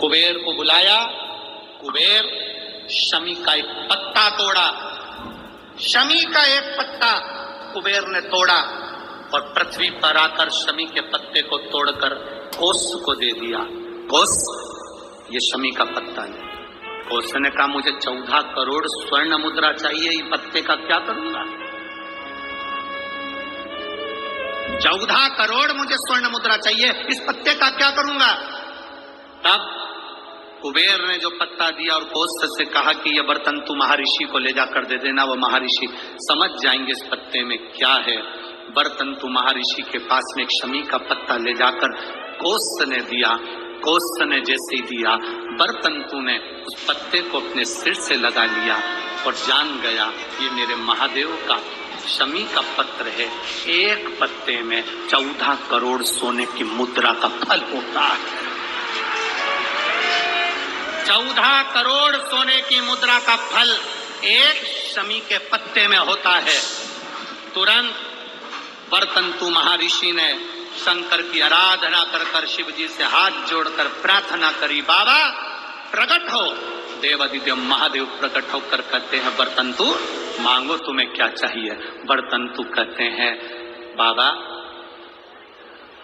कुबेर को बुलाया। कुबेर शमी का एक पत्ता तोड़ा, शमी का एक पत्ता कुबेर ने तोड़ा और पृथ्वी पर आकर शमी के पत्ते को तोड़कर कोस को दे दिया। कोस, ये शमी का पत्ता है। कोस ने कहा मुझे 14 करोड़ स्वर्ण मुद्रा चाहिए, इस पत्ते का क्या करूंगा? 14 करोड़ मुझे स्वर्ण मुद्रा चाहिए, इस पत्ते का क्या करूंगा? तब कुबेर ने जो पत्ता दिया और कोस से कहा कि यह बर्तन तू महर्षि को ले जाकर दे देना, वो महर्षि समझ जाएंगे इस पत्ते में क्या है। बर्तन तू महर्षि के पास में एक शमी का पत्ता ले जाकर कोस ने दिया। कोस ने जैसे ही दिया, बर्तन तू ने उस पत्ते को अपने सिर से लगा लिया और जान गया ये मेरे महादेव का शमी का पत्र है। एक पत्ते में 14 करोड़ सोने की मुद्रा का फल होता है। 14 करोड़ सोने की मुद्रा का फल एक शमी के पत्ते में होता है। तुरंत बर्तंतु महर्षि ने शंकर की आराधना कर कर शिव जी से हाथ जोड़कर प्रार्थना करी, बाबा प्रकट हो। देवादिदेव महादेव प्रकट होकर कहते हैं बर्तंतु मांगो तुम्हें क्या चाहिए। बर्तंतु कहते हैं बाबा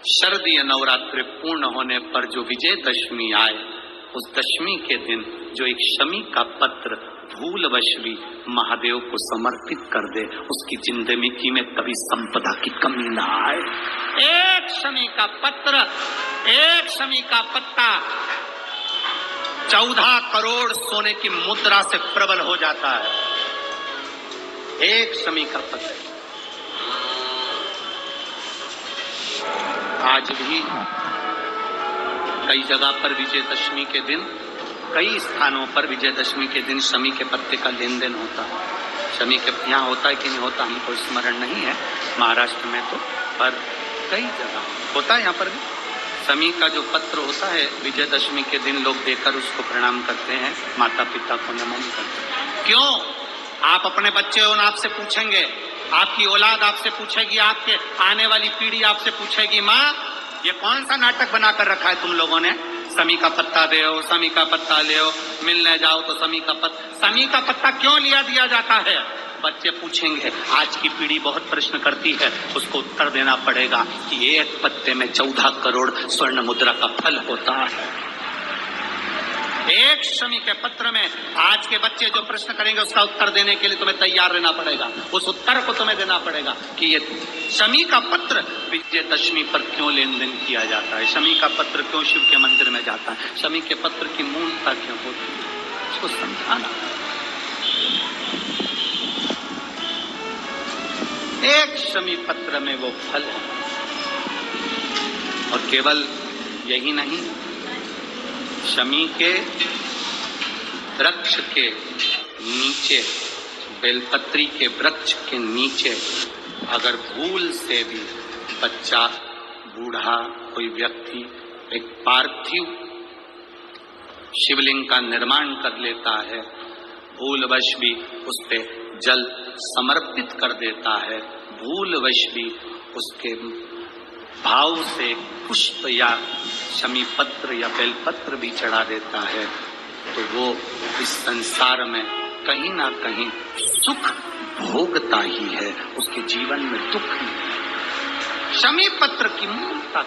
शरदीय नवरात्रि पूर्ण होने पर जो विजयदशमी आए, उस दशमी के दिन जो एक शमी का पत्र भूलवश भी महादेव को समर्पित कर दे, उसकी जिंदगी में कभी संपदा की कमी ना आए। एक शमी का पत्र, एक शमी का पत्ता 14 करोड़ सोने की मुद्रा से प्रबल हो जाता है। एक शमी का पत्र। आज भी कई जगह पर विजयदशमी के दिन, कई स्थानों पर विजयदशमी के दिन शमी के पत्ते का लेन देन होता है। शमी के यहाँ होता है कि नहीं होता हमको स्मरण नहीं है, महाराष्ट्र में तो, पर कई जगह होता है। यहाँ पर भी शमी का जो पत्र होता है विजयदशमी के दिन लोग देकर उसको प्रणाम करते हैं, माता पिता को नमन करते हैं। क्यों? आप अपने बच्चे हो, आपसे पूछेंगे, आपकी औलाद आपसे पूछेगी, आपके आने वाली पीढ़ी आपसे पूछेगी, माँ ये कौन सा नाटक बनाकर रखा है तुम लोगों ने? शमी का पत्ता दे, शमी का पत्ता ले, मिलने जाओ तो शमी का पत्ता। शमी का पत्ता क्यों लिया दिया जाता है? बच्चे पूछेंगे, आज की पीढ़ी बहुत प्रश्न करती है, उसको उत्तर देना पड़ेगा कि एक पत्ते में 14 करोड़ स्वर्ण मुद्रा का फल होता है। एक शमी के पत्र में आज के बच्चे जो प्रश्न करेंगे उसका उत्तर देने के लिए तुम्हें तैयार रहना पड़ेगा। उस उत्तर को तुम्हें देना पड़ेगा कि ये शमी का पत्र विजयदशमी पर क्यों लेन देन किया जाता है, शमी का पत्र क्यों शिव के मंदिर में जाता है, शमी के पत्र की मूलता क्यों होती है, उसको समझाना। एक शमी पत्र में वो फल है। और केवल यही नहीं, शमी के वृक्ष के नीचे, बेलपत्री के वृक्ष के नीचे अगर भूल से भी बच्चा, बूढ़ा, कोई व्यक्ति एक पार्थिव शिवलिंग का निर्माण कर लेता है, भूलवश भी उस पे जल समर्पित कर देता है, भूलवश भी उसके भाव से पुष्प या शमी पत्र या बेलपत्र भी चढ़ा देता है, तो वो इस संसार में कहीं ना कहीं सुख भोगता ही है, उसके जीवन में दुख नहीं। शमी पत्र की मूलता